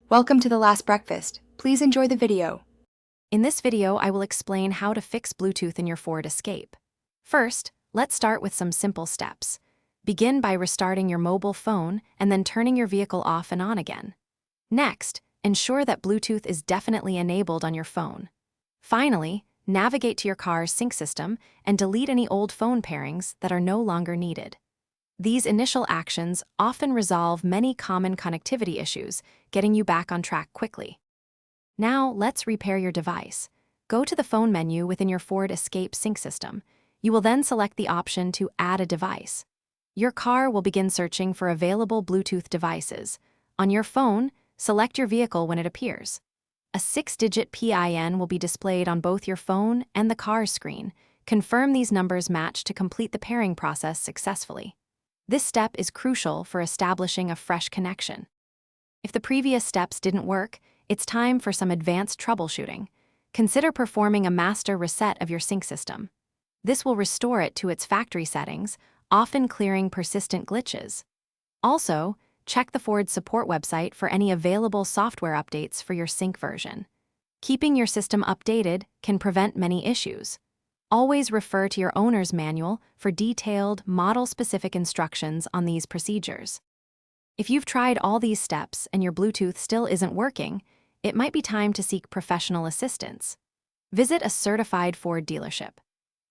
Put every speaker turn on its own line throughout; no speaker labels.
Welcome to The Last Breakfast. Please enjoy the video.
In this video, I will explain how to fix Bluetooth in your Ford Escape. First, let's start with some simple steps. Begin by restarting your mobile phone and then turning your vehicle off and on again. Next, ensure that Bluetooth is definitely enabled on your phone. Finally, navigate to your car's sync system and delete any old phone pairings that are no longer needed. These initial actions often resolve many common connectivity issues, getting you back on track quickly. Now, let's repair your device. Go to the phone menu within your Ford Escape sync system. You will then select the option to add a device. Your car will begin searching for available Bluetooth devices. On your phone, select your vehicle when it appears. A 6-digit PIN will be displayed on both your phone and the car's screen. Confirm these numbers match to complete the pairing process successfully. This step is crucial for establishing a fresh connection. If the previous steps didn't work, it's time for some advanced troubleshooting. Consider performing a master reset of your sync system. This will restore it to its factory settings, often clearing persistent glitches. Also, check the Ford support website for any available software updates for your sync version. Keeping your system updated can prevent many issues. Always refer to your owner's manual for detailed, model-specific instructions on these procedures. If you've tried all these steps and your Bluetooth still isn't working, it might be time to seek professional assistance. Visit a certified Ford dealership.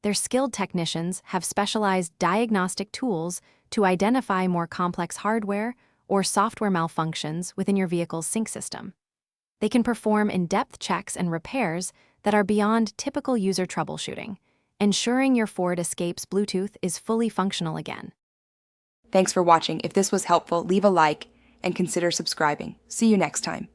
Their skilled technicians have specialized diagnostic tools to identify more complex hardware or software malfunctions within your vehicle's sync system. They can perform in-depth checks and repairs that are beyond typical user troubleshooting, ensuring your Ford Escape's Bluetooth is fully functional again.
Thanks for watching. If this was helpful, leave a like and consider subscribing. See you next time.